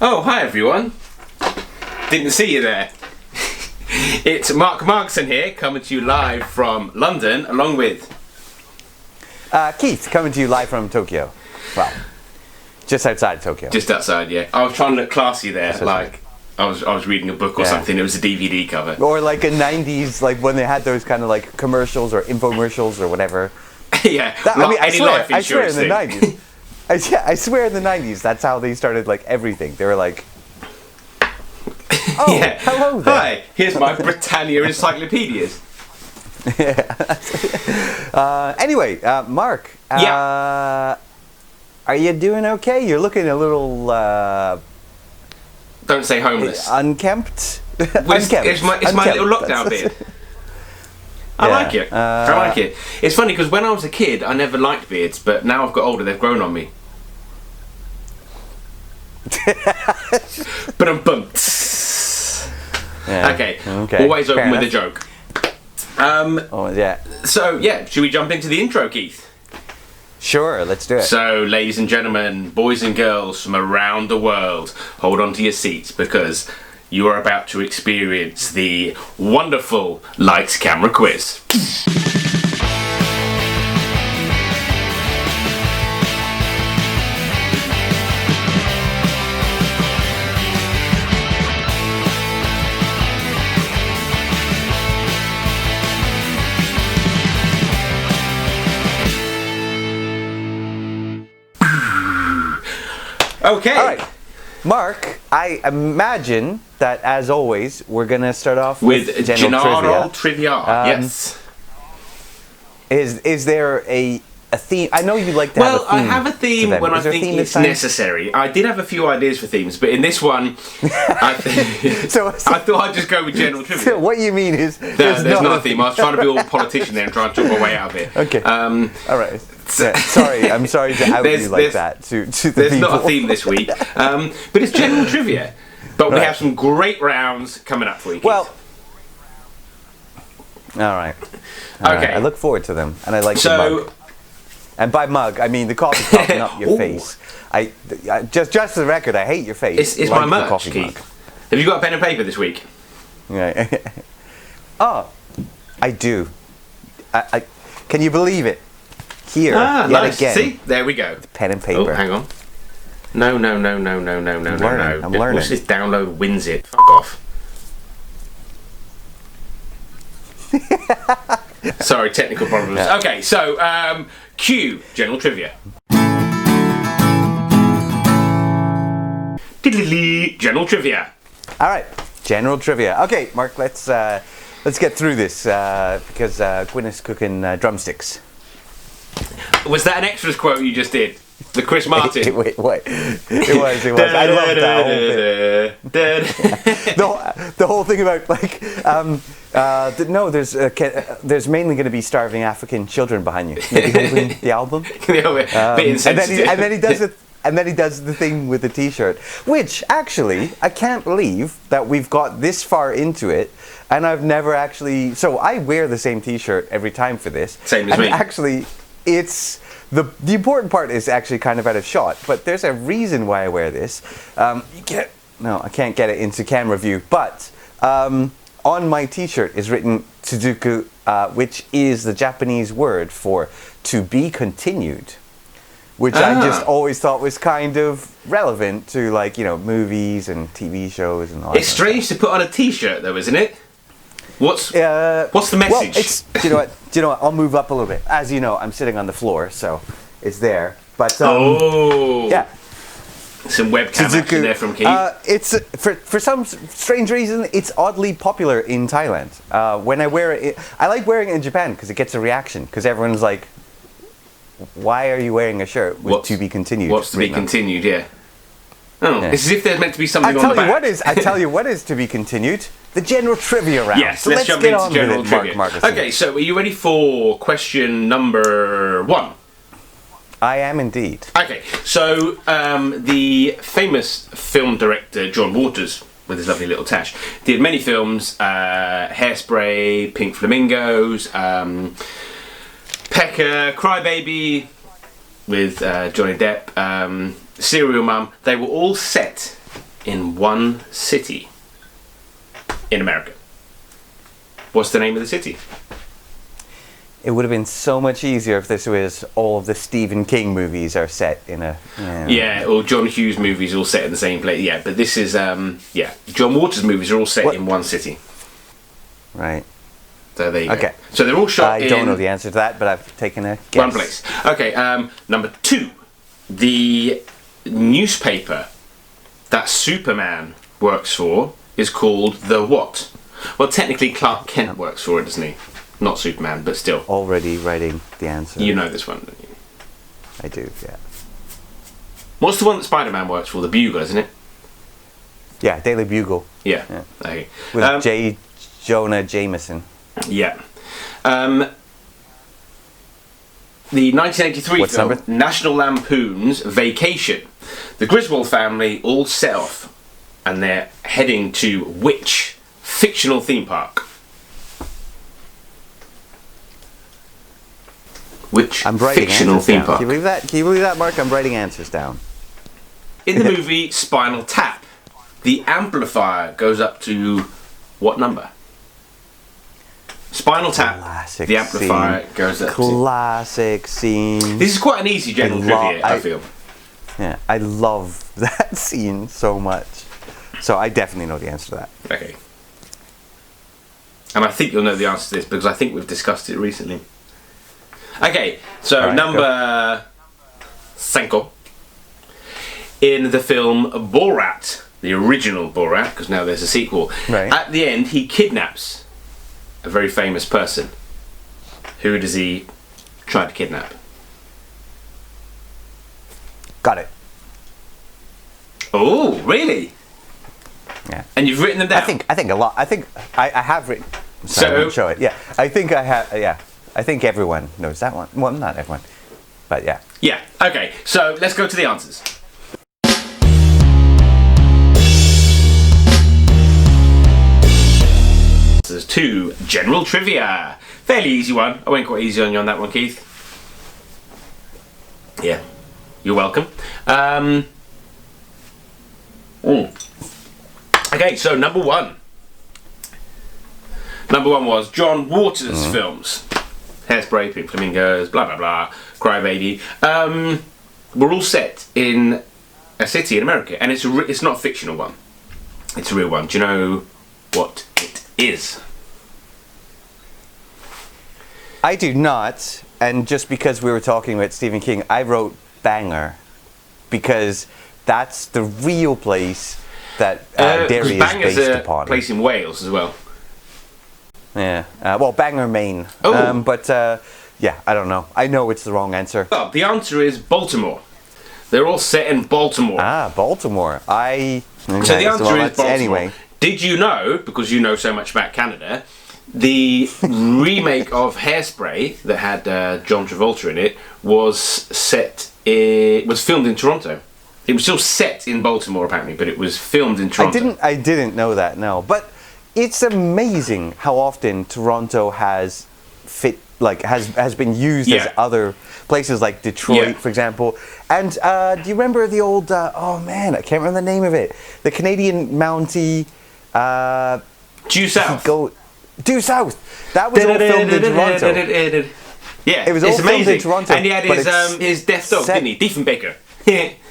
Oh, hi everyone. Didn't see you there. It's Mark Markson here, coming to you live from London, along with... Keith, coming to you live from Tokyo. Well, just outside Tokyo. Just outside, yeah. I was trying to look classy there, like I was reading a book or something. It was a DVD cover. Or like a 90s, like when they had those kind of like commercials or infomercials or whatever. Yeah, I swear in the 90s. I swear in the 90s, that's how they started like everything. They were like, oh, yeah. Hello there. Hi, here's my Britannia encyclopedias. Anyway, Mark. Are you doing okay? You're looking a little... Don't say homeless. Unkempt? It's my little lockdown beard. I like it. I like it. It's funny because when I was a kid, I never liked beards, but now I've got older, they've grown on me. But I'm bumped. Yeah. Okay. Always open with a joke. So, should we jump into the intro, Keith? Sure, let's do it. So, ladies and gentlemen, boys and girls from around the world, hold on to your seats because you are about to experience the wonderful Lights Camera Quiz. Okay. All right. Mark, I imagine that, as always, we're going to start off with general trivia. Yes. Is there a theme? I know you like to have a theme. Well, I have a theme when I think it's necessary. I did have a few ideas for themes, but in this one, I thought I'd just go with general trivia. So what you mean is... There's not a theme. I was trying to be all politician there and try and talk my way out of it. Okay. All right. Sorry, I'm sorry to out you like that to the There's people. not a theme this week, but it's general trivia. But we have some great rounds coming up for you, Keith. Well, all right. Okay. I look forward to them, and I like the mug. And by mug, I mean the coffee cup, not your face. I just for the record, I hate your face. It's my merch, Keith. Have you got a pen and paper this week? Yeah. Oh, I do. I can you believe it? Here, nice. Again. See, there we go. Pen and paper. Oh, hang on. No. I'm learning. What's this download wins it? Fuck off. Sorry, technical problems. Yeah. Okay, so cue general trivia. General trivia. All right, general trivia. Okay, Mark, let's get through this because Gwyneth's cooking drumsticks. Was that an extras quote you just did? The Chris Martin? It was. I love that whole thing. The whole thing about like, there's mainly going to be starving African children behind you. Maybe holding the album. Bit insensitive. And then he does it. And then he does the thing with the T-shirt, which actually I can't believe that we've got this far into it, and I've never actually. So I wear the same T-shirt every time for this. Same as me. Actually, it's the important part is actually kind of out of shot, but there's a reason why I wear this. I can't get it into camera view, but on my T-shirt is written Tsuzuku, which is the Japanese word for to be continued. Which I just always thought was kind of relevant to, like, movies and TV shows and all that. It's strange to put on a T-shirt, though, isn't it? What's the message? Well, do you know what? I'll move up a little bit. As you know, I'm sitting on the floor, so it's there. But yeah, some webcam action there from Keith. It's for some strange reason, it's oddly popular in Thailand. When I wear it, I like wearing it in Japan because it gets a reaction. Because everyone's like, why are you wearing a shirt with to be continued? What's to be continued, yeah. Oh, it's as if there's meant to be something on the back. I tell you what is to be continued. The general trivia round. Yes, let's jump into general trivia. Marcus. Okay, so are you ready for question number 1? I am indeed. Okay, so the famous film director John Waters, with his lovely little tash, did many films, Hairspray, Pink Flamingos, Pecker, Crybaby with Johnny Depp, Serial Mum. They were all set in one city in America. What's the name of the city? It would have been so much easier if this was all of the Stephen King movies are set in a... Yeah, or John Hughes movies all set in the same place. Yeah, but this is, John Waters movies are all set in one city. Right. So there you Okay. go. So they're all shot in... I don't know the answer to that, but I've taken a guess. one place. Okay, number 2. The newspaper that Superman works for is called the what? Well, technically Clark Kent works for it, doesn't he? Not Superman, but still. Already writing the answer. You know this one, don't you? I do, yeah. What's the one that Spider-Man works for? The Bugle, isn't it? Yeah, Daily Bugle. Yeah. Yeah. Okay. With J. Jonah Jameson. Yeah. The 1983 What's film number? National Lampoon's Vacation. The Griswold family all set off and they're heading to which fictional theme park? Which I'm writing fictional answers theme down. park? Can you believe that? Can you believe that, Mark? I'm writing answers down. In the movie Spinal Tap, the amplifier goes up to what number? Spinal Tap, Classic the amplifier scene. goes up Classic scene. to... This is quite an easy general trivia, I feel. Yeah, I love that scene so much. So I definitely know the answer to that. Okay. And I think you'll know the answer to this because I think we've discussed it recently. Okay, so Right, number 5. In the film Borat, the original Borat, because now there's a sequel, Right. at the end he kidnaps a very famous person. Who does he try to kidnap? Got it. Oh, really? Yeah. And you've written them down? I think a lot. I think I have written. Sorry, I won't show it. Yeah. I think I have. Yeah. I think everyone knows that one. Well, not everyone, but yeah. Yeah, okay, so let's go to the answers. There's 2 general trivia. Fairly easy one. I went quite easy on you on that one, Keith. Yeah, you're welcome. Okay, so number 1. Number 1 was John Waters' films. Hairspray, Pink Flamingos, blah blah blah, Crybaby. We're all set in a city in America, and it's not a fictional one. It's a real one. Do you know what it is? I do not, and just because we were talking about Stephen King, I wrote Bangor because that's the real place that Derry is Bangor's based a upon. place in Wales as well. Yeah. Well, Bangor, Maine. Oh. But yeah, I don't know. I know it's the wrong answer. Well, the answer is Baltimore. They're all set in Baltimore. Ah, Baltimore. So the answer is Baltimore. Anyway. Did you know, because you know so much about Canada, the remake of Hairspray that had John Travolta in it was filmed in Toronto. It was still set in Baltimore apparently, but it was filmed in Toronto. I didn't know that. No, but it's amazing how often Toronto has been used as other places like Detroit, for example. And do you remember the old? Oh man, I can't remember the name of it. The Canadian Mountie. Due South. Due South. That was all filmed in Toronto. Yeah, it was all it's filmed amazing. in Toronto. And he had his deaf dog, didn't he? Diefenbaker.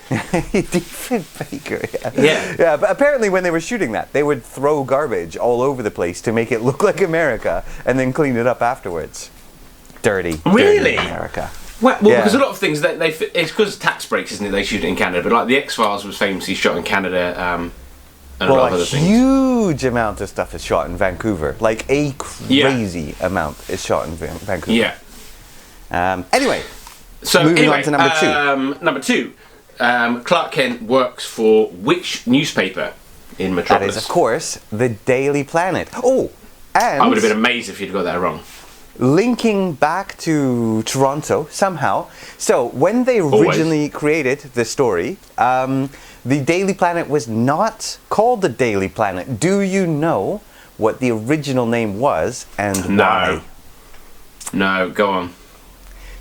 Diefenbaker, yeah. Yeah, but apparently when they were shooting that, they would throw garbage all over the place to make it look like America and then clean it up afterwards. Dirty. Really? Dirty America. Well, because a lot of things that it's because tax breaks, isn't it? They shoot it in Canada, but like the X-Files was famously shot in Canada, and a lot of other things. Huge amount of stuff is shot in Vancouver. Like a crazy amount is shot in Vancouver. Yeah. Anyway, so moving on to number 2. Number 2, Clark Kent works for which newspaper in Metropolis? That is, of course, the Daily Planet. Oh, and I would have been amazed if you'd got that wrong. Linking back to Toronto somehow. So when they originally created the story, the Daily Planet was not called the Daily Planet. Do you know what the original name was and why? No, go on.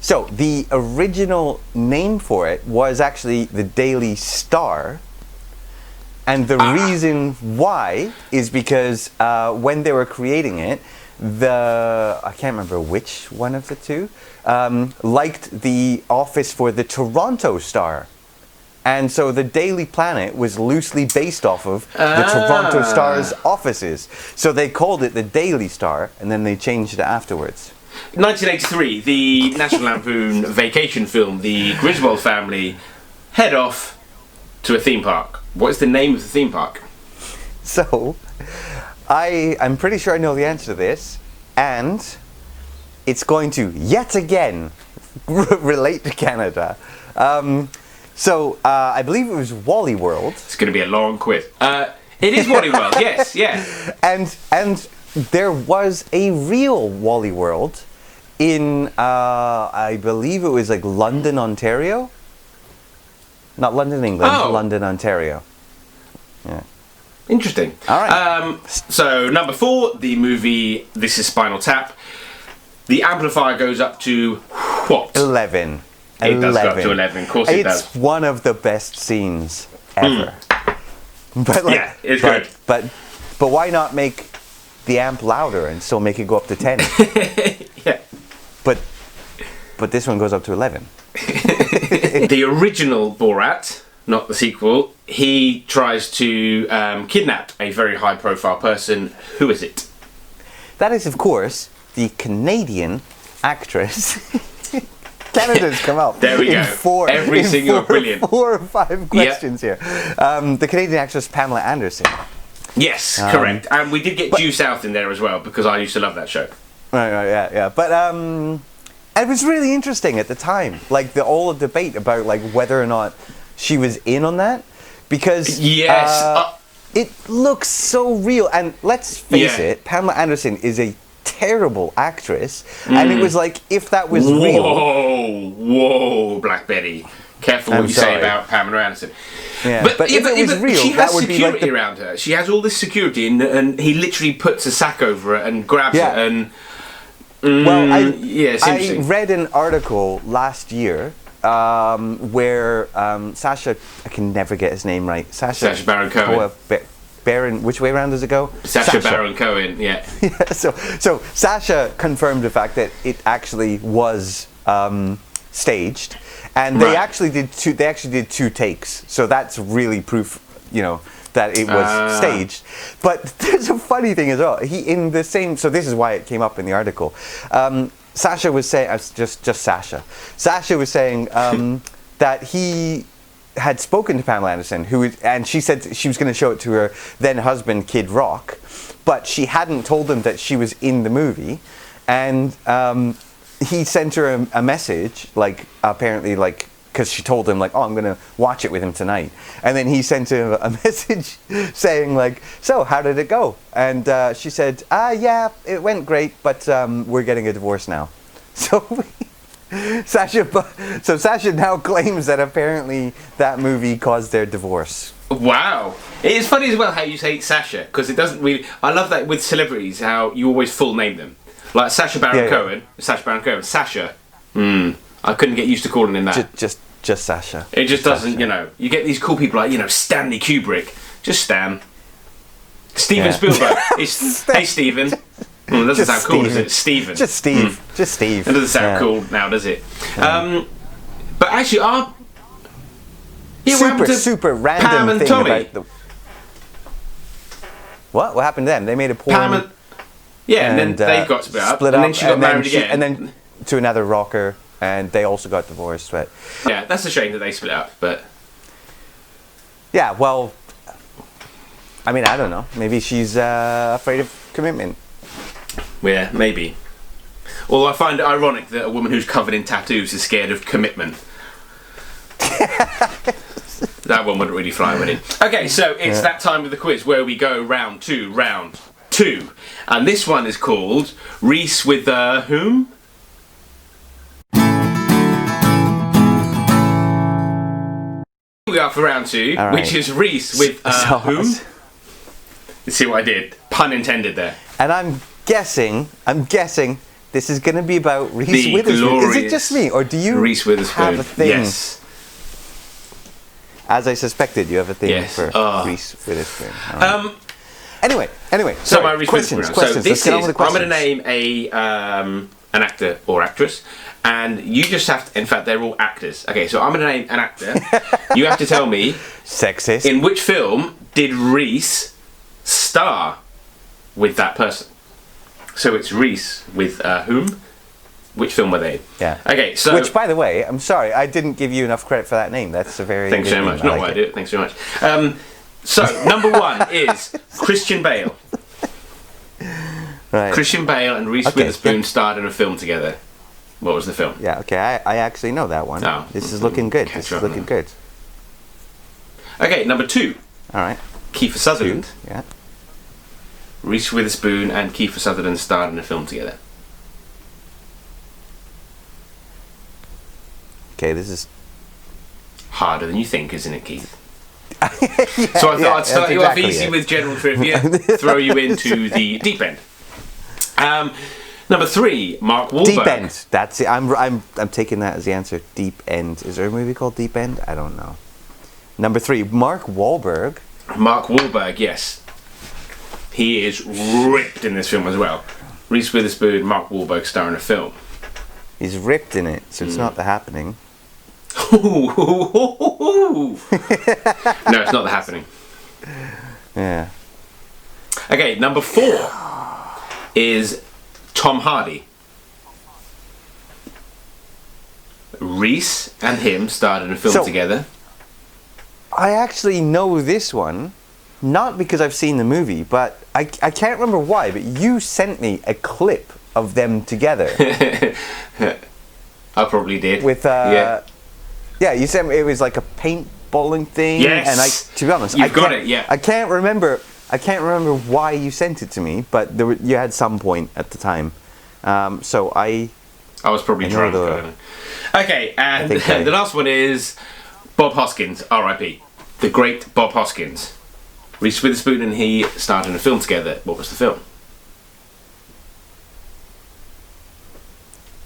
So the original name for it was actually the Daily Star, And the reason why is because when they were creating it, I can't remember which one of the two, liked the office for the Toronto Star. And so the Daily Planet was loosely based off of the Toronto Star's offices. So they called it the Daily Star, and then they changed it afterwards. 1983, the National Lampoon vacation film, the Griswold family head off to a theme park. What is the name of the theme park? So, I'm pretty sure I know the answer to this, and it's going to, yet again, relate to Canada. I believe it was Wally World. It's going to be a long quiz. It is Wally World, yes, yeah. And there was a real Wally World in, I believe it was like London, Ontario? Not London, England, London, Ontario. Yeah. Interesting. All right. So, number 4, the movie This Is Spinal Tap. The amplifier goes up to what? 11. It does go up to 11, of course it does. It's one of the best scenes ever. But yeah, it's good. But why not make the amp louder and still make it go up to 10? Yeah. But this one goes up to 11. The original Borat, not the sequel, he tries to kidnap a very high-profile person. Who is it? That is, of course, the Canadian actress. Canada's come up. There we go. Every single brilliant. 4 or 5 questions here. The Canadian actress Pamela Anderson. Yes, correct. And we did get Due South in there as well, because I used to love that show. Right, yeah. But it was really interesting at the time, like the whole debate about like whether or not she was in on that, because it looks so real. And let's face it, Pamela Anderson is a terrible actress, and it was like, if that was real. Whoa, Black Betty. Careful what you say about Pamela Anderson. Yeah, but if it was real, she that has would security be like around her. She has all this security, and he literally puts a sack over her and grabs her. And well, I read an article last year where Sacha, I can never get his name right. Sacha Baron Cohen. Baron, which way around does it go? Sacha Baron Cohen, yeah. So Sacha confirmed the fact that it actually was staged, and they actually did two takes. So that's really proof, that it was staged. But there's a funny thing as well. So this is why it came up in the article. Sacha was saying, Sacha was saying that he had spoken to Pamela Anderson, and she said she was going to show it to her then husband Kid Rock, but she hadn't told him that she was in the movie, and he sent her a message, like apparently like, because she told him like, oh, I'm going to watch it with him tonight, and then he sent her a message saying like, so how did it go? And she said, yeah, it went great, but we're getting a divorce now. So Sacha now claims that apparently that movie caused their divorce. Wow. It is funny as well how you say Sacha, because it doesn't really... I love that with celebrities, how you always full name them. Like Sacha Baron Cohen. Sacha Baron Cohen. Sacha. I couldn't get used to calling him that. Just Sacha. It just doesn't, You get these cool people like, Stanley Kubrick. Just Stan. Steven Spielberg. Hey, Steven. That doesn't sound cool, does it? Steven. Just Steve. Just Steve. It doesn't sound cool now, does it? But actually, super random Pam and thing Tommy? about the... What happened to them? They made a porn. And then they got split up, and then she got married again. And then to another rocker, and they also got divorced. But yeah, that's a shame that they split up, but... Yeah, well, I mean, I don't know. Maybe she's afraid of commitment. Yeah, maybe. Although I find it ironic that a woman who's covered in tattoos is scared of commitment. That one wouldn't really fly, would it? Okay, so it's that time of the quiz where we go round two. And this one is called Reese with whom? We are for round 2, which is Reese with whom? You see what I did? Pun intended there. And I'm guessing this is going to be about Reese Witherspoon. Is it just me, or do you Reese Witherspoon. have a thing? Yes. As I suspected, you have a thing Yes. for Oh. Reese Witherspoon. All right. Anyway. So sorry, my Reese questions. Witherspoon. So this Let's get on is. with the I'm going to questions. name an actor or actress, and you just have to. In fact, they're all actors. Okay, so I'm going to name an actor. You have to tell me Sexist. in which film did Reese star with that person. So it's Reese with whom? Which film were they in? Yeah. Okay, so. Which, by the way, I'm sorry, I didn't give you enough credit for that name. That's a very Thanks good so name. much. Not like why I it. do it. Thanks so much. So number one is Christian Bale. Right. Christian Bale and Reese Okay, Witherspoon yeah. starred in a film together. What was the film? Yeah, okay, I actually know that one. Oh. This is looking good. Catch This up is looking now. good. Okay, number two, All right. Kiefer Sutherland. Yeah. Reese Witherspoon and Kiefer Sutherland starred in a film together. Okay, this is... Harder than you think, isn't it, Keith? yeah, So I thought I'd start that's you off exactly easy it. with general trivia, throw you into the deep end. Number three, Mark Wahlberg. Deep End. That's it. I'm taking that as the answer. Deep End. Is there a movie called Deep End? I don't know. Number three, Mark Wahlberg. Mark Wahlberg, yes. He is ripped in this film as well. Reese Witherspoon, Mark Wahlberg star in a film. He's ripped in it, so it's not The Happening. No, it's not The Happening. Yeah. Okay, number four is Tom Hardy. Reese and him starred in a film So- together. I actually know this one, not because I've seen the movie, but I can't remember why, but you sent me a clip of them together I probably did. with yeah. yeah, you sent me, it was like a paintballing thing. Yes. And to be honest, You've got can't- it, yeah. I can't remember why you sent it to me, but you had some point at the time. So I I was probably I know drunk. the- I don't know. Okay, and think I- the last one is Bob Hoskins, R.I.P. The great Bob Hoskins. Reese Witherspoon and he starred in a film together. What was the film?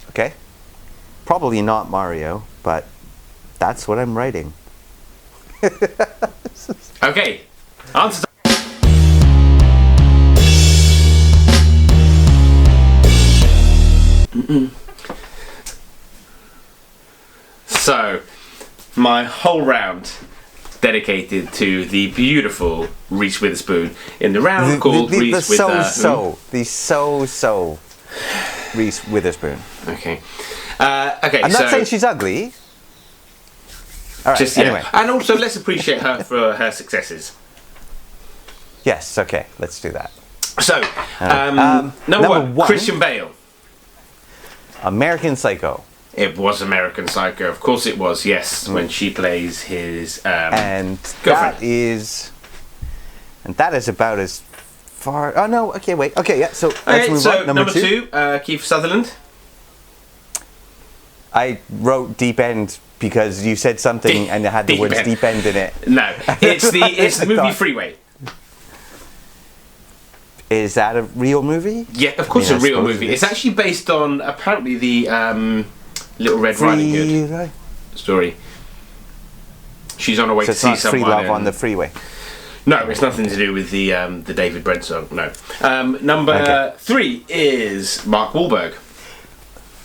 okay. Probably not Mario, but that's what I'm writing. Okay, answer. So, my whole round dedicated to the beautiful Reese Witherspoon in the round called Reese with whom? the so Reese Witherspoon. Okay. Okay. I'm so not saying she's ugly. All right. just yeah. Anyway, And also, let's appreciate her for her successes. yes. Okay. Let's do that. So, Number number one, one. Christian Bale. American Psycho, It was American Psycho. Of course, it was. Yes, when she plays his and girlfriend. that is about as far. Oh no. Okay. Wait. Okay. Yeah. So let's Okay, move so on. number two, Kiefer Sutherland. I wrote Deep End because you said something and it had the Deep words End. Deep End in it. No, it's the movie thought- Freeway. Is that a real movie? Yeah, of course, I mean, a I real suppose movie. it It's is. actually based on apparently the Little Red Riding Hood Free, story. She's on her way so to it's see not Free someone. Love on and- the Freeway. No, it's nothing to do with the David Brent song. No. Number Okay. three is Mark Wahlberg.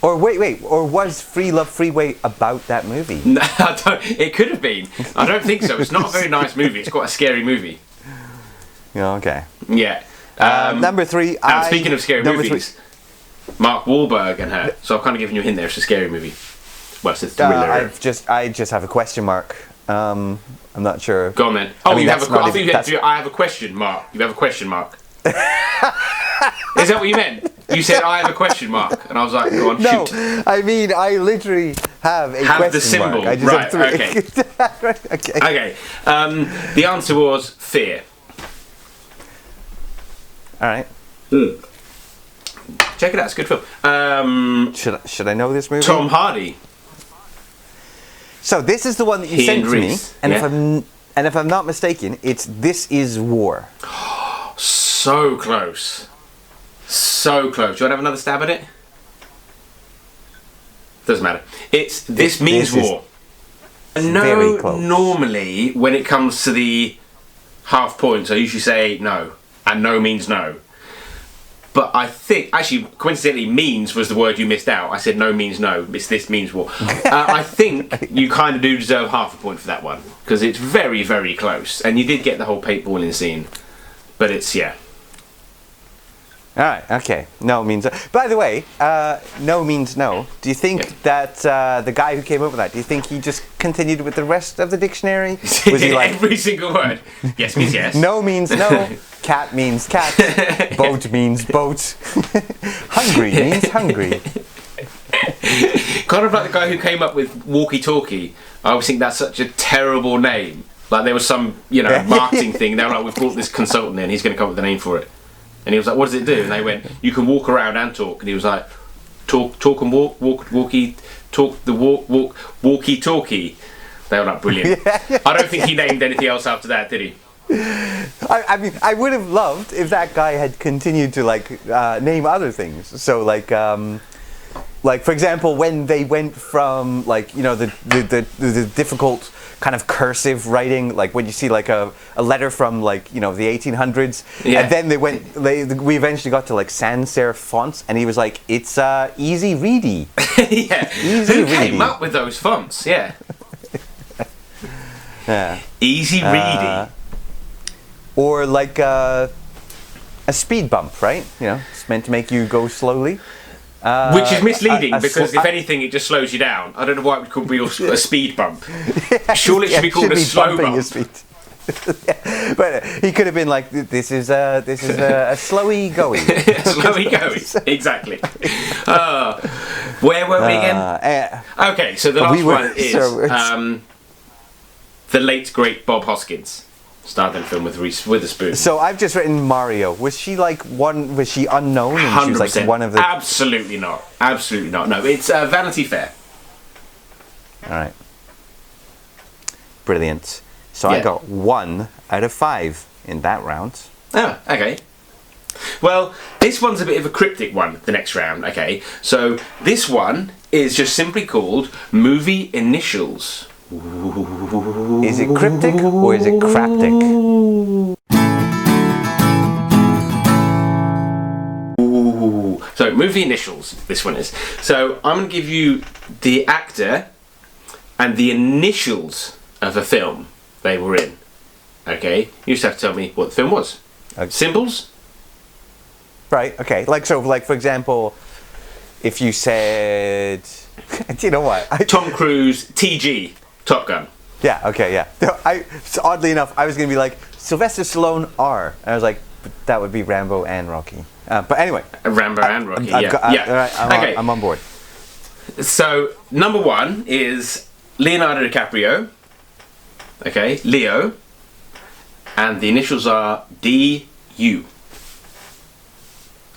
Or wait, or was Free Love Freeway about that movie? No, it could have been. I don't think so. It's not a very nice movie. It's quite a scary movie. Yeah, okay. Yeah. Number three. And speaking of scary number movies, Mark Wahlberg and her. So I've kind of given you a hint there. It's a scary movie. Well, it's a thriller. I just have a question mark. I'm not sure. Go on then. Oh, I mean, you have that's a. not I think even- you had that's- to. I have a question mark. You have a question mark. Is that what you meant? You said I have a question mark, and I was like, go on, No, shoot. I mean I literally have a Have question the symbol. mark. I just Right, have three. Okay. Okay. The answer was fear. All right. Check it out. It's a good film. Should I know this movie? Tom Hardy. So this is the one that you He sent and to me, Reese, and yeah. if I'm not mistaken, it's This Is War. So close. So close. Do you want to have another stab at it? Doesn't matter. It's This Means this is- War. very No, close. normally when it comes to the half points, I usually say no, and no means no. But I think, actually, coincidentally, means was the word you missed out. I said no means no. This means what? I think you kind of do deserve half a point for that one because it's very, very close, and you did get the whole paintballing scene. But it's All right, okay. No means... By the way, no means no. Do you think that the guy who came up with that, do you think he just continued with the rest of the dictionary? Was he like... Every single word. Yes means yes. No means no. Cat means cat. Boat means boat. Hungry means hungry. Kind of like the guy who came up with walkie-talkie. I always think that's such a terrible name. Like there was some, marketing thing. They were like, we've brought this consultant in, he's going to come up with a name for it. And he was like, what does it do? And they went, you can walk around and talk. And he was like, talk and walkie-talkie. They were like, brilliant. Yeah. I don't think he named anything else after that, did he? I mean, I would have loved if that guy had continued to name other things. So like for example, when they went from the difficult kind of cursive writing, like when you see like a letter from the 1800s, and then we eventually got to like sans serif fonts, and he was like, it's easy ready. Yeah. Who came up with those fonts? Yeah. Yeah. Easy ready. Or like a speed bump, right? It's meant to make you go slowly. Which is misleading because if anything, it just slows you down. I don't know why it could be a speed bump. Surely it should be called a slow bump. Yeah. But he could have been like, this is a slowy going. Slowy going, exactly. Where were we again? Okay, so the last one is the late great Bob Hoskins. Starred in a film with Reese Witherspoon. So I've just written Mario. Was she Was she unknown? And 100%. She was like one of the. Absolutely not. Absolutely not. No, it's Vanity Fair. All right. Brilliant. So I got 1 out of 5 in that round. Oh, okay. Well, this one's a bit of a cryptic one. The next round, okay. So this one is just simply called Movie Initials. Is it cryptic or is it craptic? So, movie initials, this one is. So, I'm going to give you the actor and the initials of a film they were in. Okay? You just have to tell me what the film was. Okay. Symbols? Right, okay. Like, for example, if you said... Do you know what? Tom Cruise, TG. Top Gun. Yeah, okay, yeah. So oddly enough, I was going to be like, Sylvester Stallone R. And I was like, but that would be Rambo and Rocky. But anyway. Rambo and Rocky, yeah. Right, I'm on board. So, number 1 is Leonardo DiCaprio. Okay, Leo. And the initials are DU.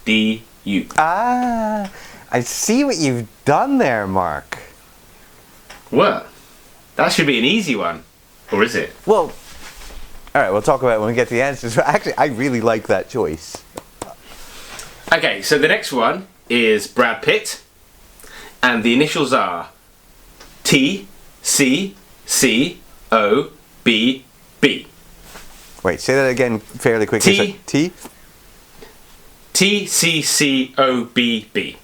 DU. Ah, I see what you've done there, Mark. What? That should be an easy one. Or is it? Well, alright, we'll talk about it when we get to the answers. Actually, I really like that choice. Okay, so the next one is Brad Pitt. And the initials are T, C, C, O, B, B. Wait, say that again fairly quickly. T, T? T, C, C, O, B, B.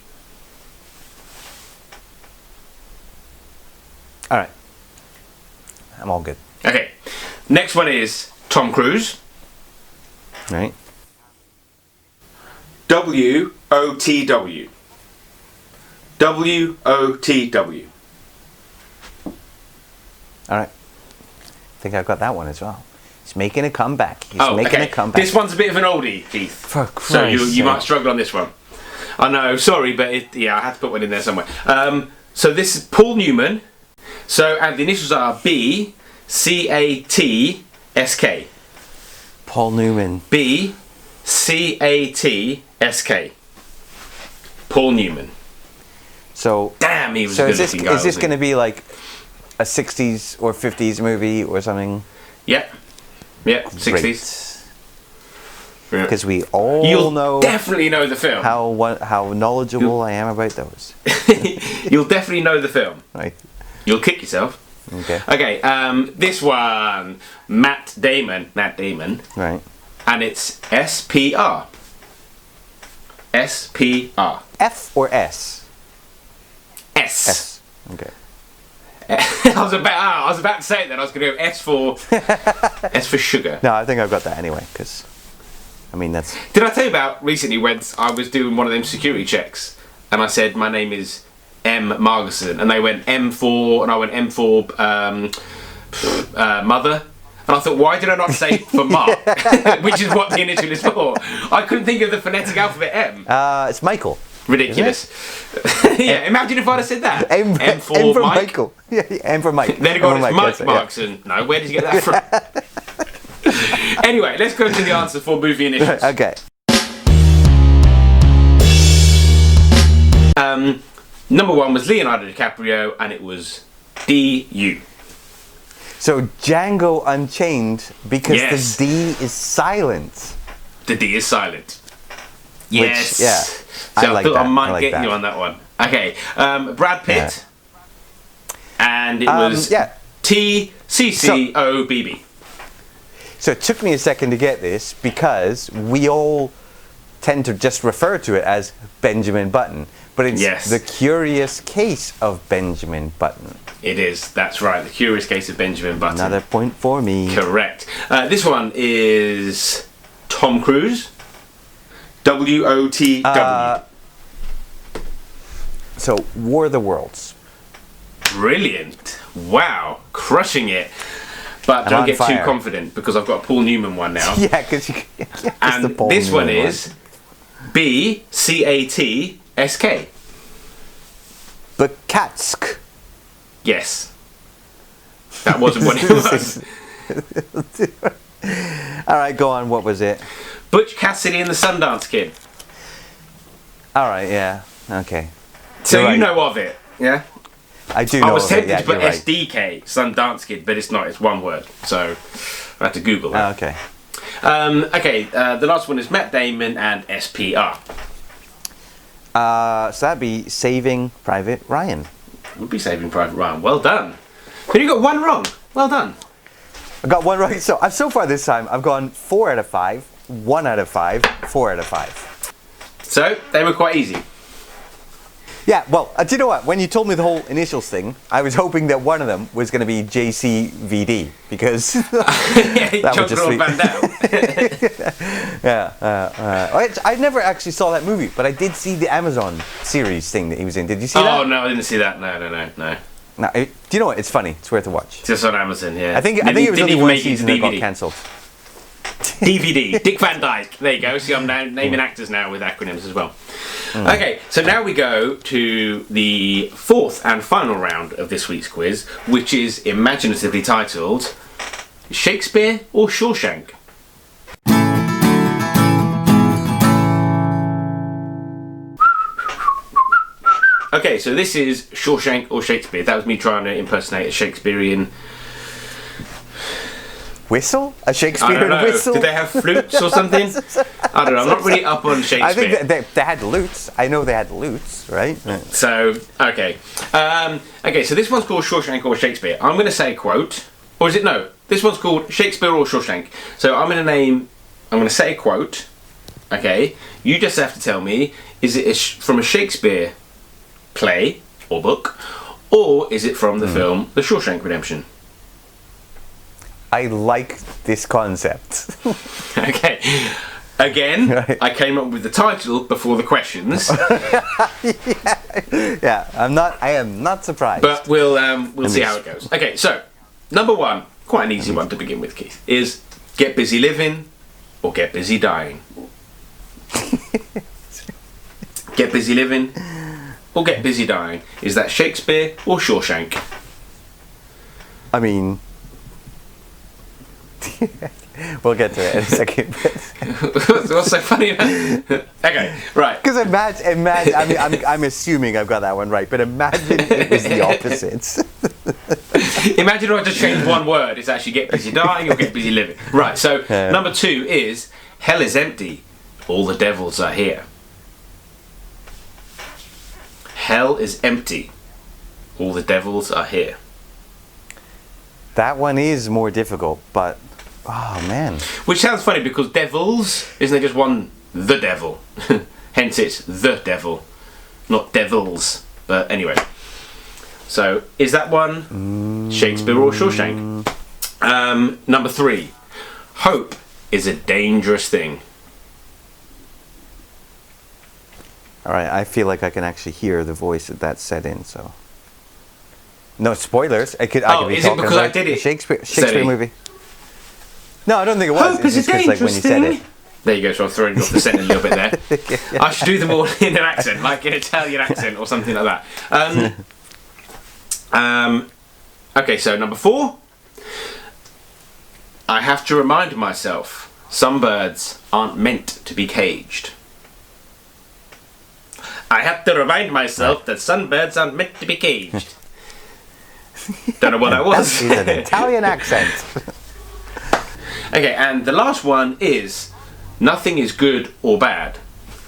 Alright. I'm all good. Okay. Next one is Tom Cruise. Right. W-O-T-W. W-O-T-W. Alright. I think I've got that one as well. He's making a comeback. He's making a comeback. This one's a bit of an oldie, Keith. For Christ's so you sake. might struggle on this one. I know, sorry, but I had to put one in there somewhere. So this is Paul Newman. So, and the initials are B, C-A-T-S-K. Paul Newman. B, C-A-T-S-K. Paul Newman. So, damn, he was a good-looking guy. Is this going to be like a 60s or 50s movie or something? Yep. Yep, 60s. Because we all You'll know... definitely know the film. How knowledgeable I am about those. You'll definitely know the film. Right. You'll kick yourself. Okay. Okay, this one, Matt Damon, Right. and it's SPR. SPR. F or S? S. S. Okay. I was about to say it then. I was going to go S for sugar. No, I think I've got that anyway, because, I mean, that's... Did I tell you about recently when I was doing one of them security checks and I said my name is M. Margerson and they went M for, and I went M for mother. And I thought, why did I not say for Mark? Which is what the initial is for. I couldn't think of the phonetic alphabet M. It's Michael. Ridiculous. Yeah, imagine if I'd have said that. M for Mike. Michael. Yeah, M for Mike. Then it got Mike Markson. Yeah. No, where did you get that from? Anyway, let's go to the answer for movie initials. Okay. Number one was Leonardo DiCaprio, and it was D.U. So Django Unchained, because Yes. the D is silent. The D is silent. Yes. Which, yeah. So I like thought that. I might I like get that. you on that one. Okay. Brad Pitt. And it was TCCOBB. So it took me a second to get this because we all tend to just refer to it as Benjamin Button. But it's The Curious Case of Benjamin Button. It is. That's right. The Curious Case of Benjamin Button. Another point for me. Correct. This one is Tom Cruise. WOTW. So War of the Worlds. Brilliant. Wow. Crushing it. But I'm don't on get too fire. confident because I've got a Paul Newman one now. Yeah, because you. And this one is BCATSK. Bukatsk. Yes. That wasn't what it was. All right, go on. What was it? Butch Cassidy and the Sundance Kid. All right, yeah. Okay. So You're you right. know of it, yeah? I do know I was of it, tempted yeah, to put you're right. SDK, Sundance Kid, but it's not. It's one word. So I had to Google that. Okay. The last one is Matt Damon and SPR. So that'd be Saving Private Ryan. Would be Saving Private Ryan. Well done. So you got one wrong. Well done. I got one right. So far this time, I've gone 4 out of 5, 1 out of 5, 4 out of 5. So they were quite easy. Yeah, well, do you know what? When you told me the whole initials thing, I was hoping that one of them was going to be JCVD because that would just be... Van Damme. Yeah. I never actually saw that movie, but I did see the Amazon series thing that he was in. Did you see that? Oh no, I didn't see that. No. No, do you know what? It's funny. It's worth a watch. Just on Amazon, yeah. I think it was only one season that got cancelled. DVD. Dick Van Dyke. There you go. See, I'm now naming actors now with acronyms as well. Okay, so now we go to the fourth and final round of this week's quiz, which is imaginatively titled Shakespeare or Shawshank? Okay, so this is Shawshank or Shakespeare. That was me trying to impersonate a Shakespearean... Whistle? A Shakespeare I don't know. whistle? Did they have flutes or something? I don't know. I'm not really up on Shakespeare. I think they had lutes. I know they had lutes, right? So, okay. Okay, so this one's called Shawshank or Shakespeare. I'm going to say a quote. Or is it no? This one's called Shakespeare or Shawshank. So I'm going to say a quote. Okay. You just have to tell me, is it from a Shakespeare play or book, or is it from the film The Shawshank Redemption? I like this concept. Okay. Again, Right. I came up with the title before the questions, Yeah, I am not surprised. but we'll see how it goes. Okay, so number one, quite an easy one to begin with, Keith, is get busy living or get busy dying. Get busy living or get busy dying. Is that Shakespeare or Shawshank? I mean, we'll get to it in a second. What's so funny about it? Okay, right. Because imagine. I mean, I'm assuming I've got that one right, but imagine it was the opposite. Imagine if I just change one word. It's actually get busy dying or get busy living. Right, so number two is hell is empty, all the devils are here. Hell is empty, all the devils are here. That one is more difficult, but oh man. Which sounds funny because devils, isn't there just one the devil? Hence it's the devil, not devils. But anyway. So, is that one Shakespeare or Shawshank? Number 3. Hope is a dangerous thing. Alright, I feel like I can actually hear the voice that set in, so. No spoilers. I could be is it talking because I about did it? Shakespeare movie. No, I don't think it was. Hope is a just 'cause, like, when you said thing. it. There you go, so I'm throwing you off the scent a little bit there. Yeah. I should do them all in an accent, like an Italian accent or something like that. Okay, so number 4. I have to remind myself, some birds aren't meant to be caged. I have to remind myself that some birds aren't meant to be caged. Don't know what that was. That is an Italian accent. Okay, and the last one is, nothing is good or bad.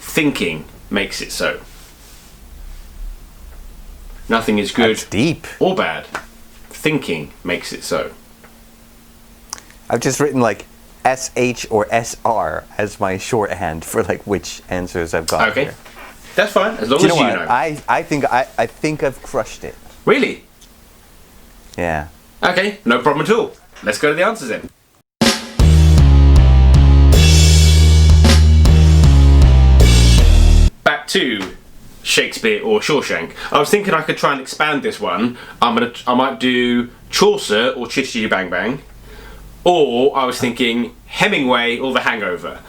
Thinking makes it so. Nothing is good That's deep. or bad. Thinking makes it so. I've just written like SH or SR as my shorthand for like which answers I've got. Okay, here. that's fine, as long Do you as know you what? know. I think I've crushed it. Really? Yeah. Okay, no problem at all. Let's go to the answers then. Back to Shakespeare or Shawshank. I was thinking I could try and expand this one. I might do Chaucer or Chitty Chitty Bang Bang, or I was thinking Hemingway or The Hangover.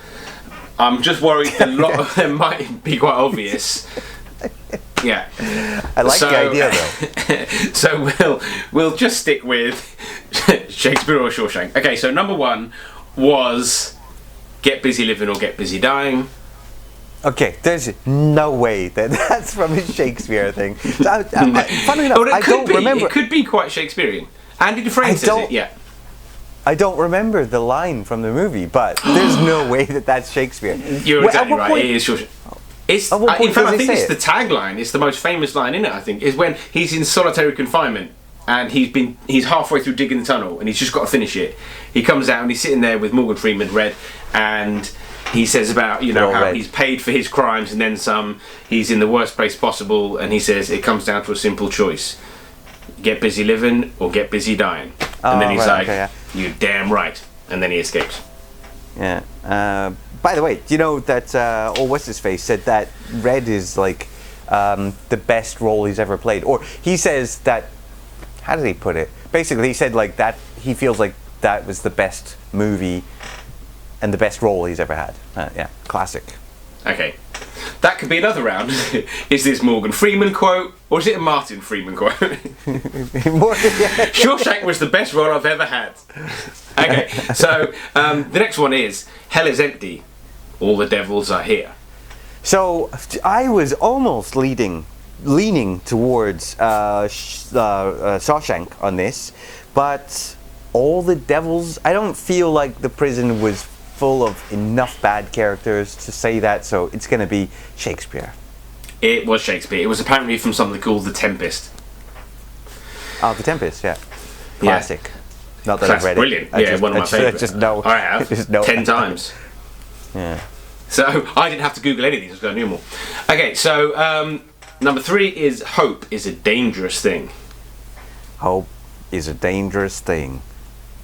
I'm just worried a lot of them might be quite obvious. Yeah. I like the idea though. So we'll just stick with Shakespeare or Shawshank. Okay, so number 1 was Get Busy Living or Get Busy Dying. Okay, there's no way that that's from a Shakespeare thing. Funny enough, Well, I don't be. remember. It could be quite Shakespearean. Andy Dufresne says it, yeah. I don't remember the line from the movie, but there's no way that that's Shakespeare. You're exactly right. It is Shawshank. It's, At what point in fact, does I he think say it's the tagline. It's the most famous line in it. I think is when he's in solitary confinement and he's halfway through digging the tunnel and he's just got to finish it. He comes out and he's sitting there with Morgan Freeman, Red, and he says about how Red. he's paid for his crimes and then some. He's in the worst place possible, and he says it comes down to a simple choice: get busy living or get busy dying. And then he's right, like, okay, yeah. "You're damn right," and then he escapes. Yeah. By the way, do you know that what's his face said that Red is like the best role he's ever played, or he says that. How did he put it? Basically, he said like that he feels like that was the best movie and the best role he's ever had. Yeah, classic. Okay, that could be another round. Is this Morgan Freeman quote or is it a Martin Freeman quote? Shawshank was the best role I've ever had. Okay, so the next one is Hell is empty, all the devils are here. So I was almost leaning towards Shawshank on this, but all the devils. I don't feel like the prison was full of enough bad characters to say that, so it's going to be Shakespeare. It was Shakespeare. It was apparently from something called The Tempest. Oh, The Tempest, yeah. Classic. Not that That's I've read brilliant. it. Yeah, one of my favourites. I just know. I have. Just know 10 times. Yeah. So I didn't have to Google any of these, because I knew them all. Okay, so number 3 is hope is a dangerous thing. Hope is a dangerous thing.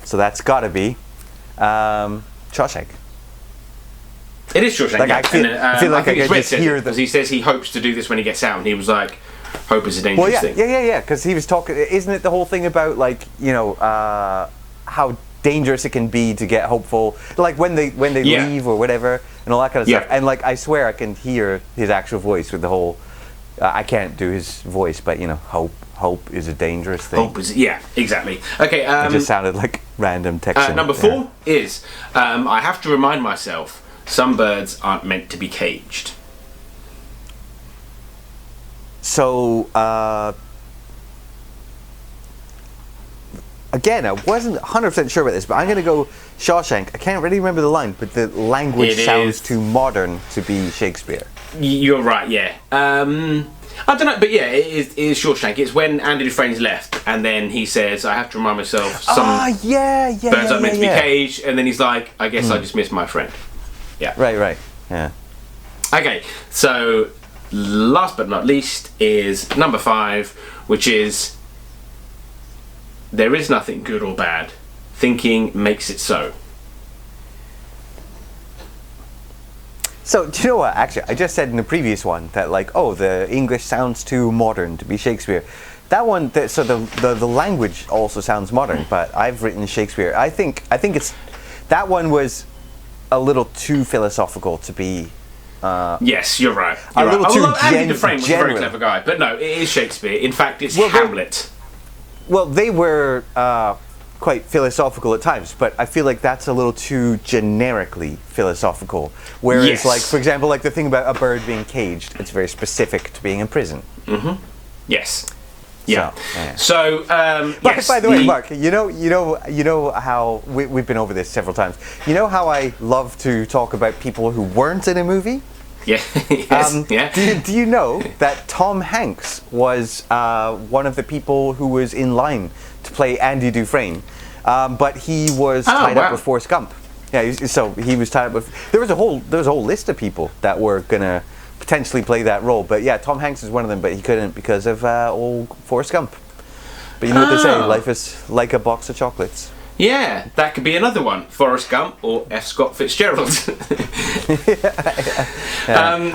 So that's got to be Shawshank. It is Shawshank. Like, yeah. I feel like I think it's could Red just says hear it, because he says he hopes to do this when he gets out, and he was like, hope is a dangerous Well, yeah, thing. yeah, because he was talking. Isn't it the whole thing about like how dangerous it can be to get hopeful, like when they Yeah. leave or whatever, and all that kind of Yeah. stuff. And like I swear I can hear his actual voice with the whole. I can't do his voice, but hope is a dangerous thing. Hope is, yeah, exactly. Okay. It just sounded like random text. Number 4 is I have to remind myself some birds aren't meant to be caged. So again, I wasn't 100% sure about this, but I'm going to go Shawshank. I can't really remember the line, but the language sounds too modern to be Shakespeare. You're right, yeah. I don't know, but yeah, it is Shawshank. It's when Andy Dufresne's left, and then he says, I have to remind myself some birds are meant to be caged, and then he's like, I guess I just missed my friend. Yeah. Right, yeah. Okay, so last but not least is number 5, which is, there is nothing good or bad. Thinking makes it so. So, do you know what? Actually, I just said in the previous one that, like, oh, the English sounds too modern to be Shakespeare. That one, so the language also sounds modern, but I've written Shakespeare. I think it's, that one was a little too philosophical to be. Yes, you're right. A little too Andy Dufresne was a very clever guy, but no, it is Shakespeare. In fact, it's Hamlet. Well, they were quite philosophical at times, but I feel like that's a little too generically philosophical. Whereas, like, for example, like the thing about a bird being caged, it's very specific to being in prison. Mm-hmm. Yes. Yeah. Yes. By the way, Mark, you know how we've been over this several times. You know how I love to talk about people who weren't in a movie? Yeah. Yes. Yeah. Do you know that Tom Hanks was one of the people who was in line to play Andy Dufresne, but he was tied up with Forrest Gump. Yeah, so he was tied up with. There was a whole list of people that were gonna potentially play that role, but yeah, Tom Hanks is one of them, but he couldn't because of old Forrest Gump. But you know what they say, life is like a box of chocolates. Yeah, that could be another one. Forrest Gump or F. Scott Fitzgerald.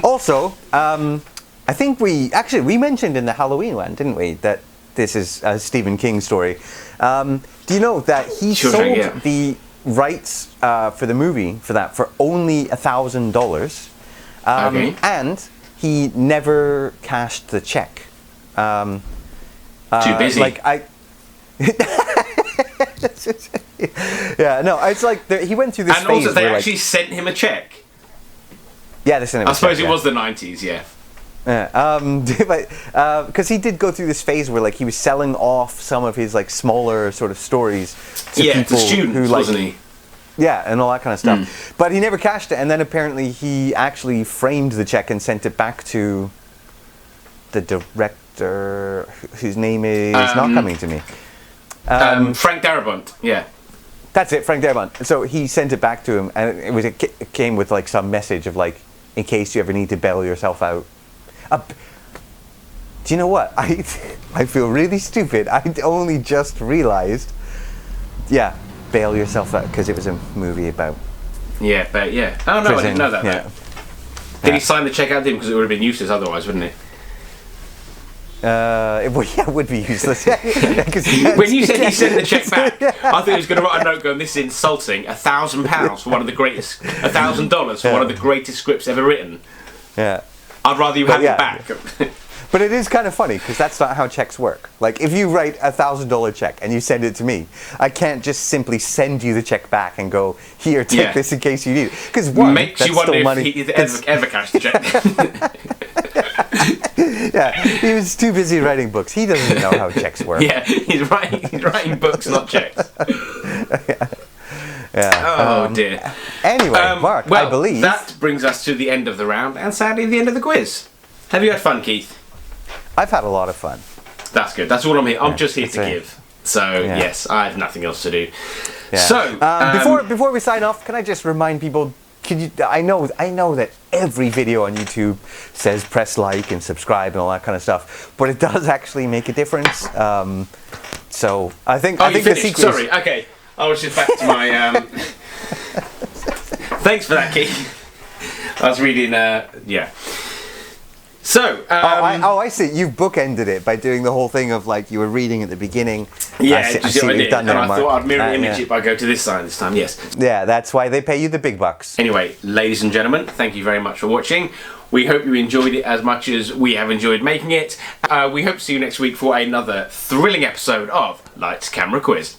Also, I think we mentioned in the Halloween one, didn't we, that this is a Stephen King story. Do you know that he sold the rights for the movie for that for only $1,000? And he never cashed the check. Too busy. Yeah, no, it's like he went through this phase. And also, they actually sent him a check. Yeah, they sent him a check. I suppose it was the 90s, yeah. Because he did go through this phase where, like, he was selling off some of his, like, smaller sort of stories to people to students, who, like, wasn't he? Yeah, and all that kind of stuff. But he never cashed it, and then apparently he actually framed the check and sent it back to the director, whose name is not coming to me. Frank Darabont, yeah. That's it, Frank Darabont. So he sent it back to him, and it came with, like, some message of, like, in case you ever need to bail yourself out. Do you know what? I feel really stupid. I only just realized. Yeah, bail yourself out because it was a movie about. Yeah, but yeah. Oh no, prison. I didn't know that. Yeah. Did he sign the check out to him because it would have been useless otherwise, wouldn't it? It would be useless. When you said he sent the check back, I thought he was going to write a note going, "This is insulting. £1,000 for one of the greatest, $1,000 for one of the greatest scripts ever written." Yeah. I'd rather you have it back. But it is kind of funny because that's not how checks work. Like, if you write $1,000 check and you send it to me, I can't just simply send you the check back and go, "Here, take this in case you need it." Because one, makes you wonder if he ever cashed the check. Yeah, he was too busy writing books. He doesn't know how checks work. Yeah, he's writing books, not checks. Yeah. Oh dear. Anyway, Mark, I believe that brings us to the end of the round, and sadly the end of the quiz. Have you had fun, Keith? I've had a lot of fun. That's good. That's all I'm here. I'm just here to give. So yes, I have nothing else to do. Yeah. So before we sign off, can I just remind people? I know that every video on YouTube says press like and subscribe and all that kind of stuff, but it does actually make a difference. So I think the secret. Sorry. Okay. I was just back to my. Thanks for that, Keith. I was reading. Yeah. So. I see. You've bookended it by doing the whole thing of, like, you were reading at the beginning. Yeah, I see what you've done there, Mark. I thought I'd mirror image it by go to this side this time. Yes. Yeah, that's why they pay you the big bucks. Anyway, ladies and gentlemen, thank you very much for watching. We hope you enjoyed it as much as we have enjoyed making it. We hope to see you next week for another thrilling episode of Lights Camera Quiz.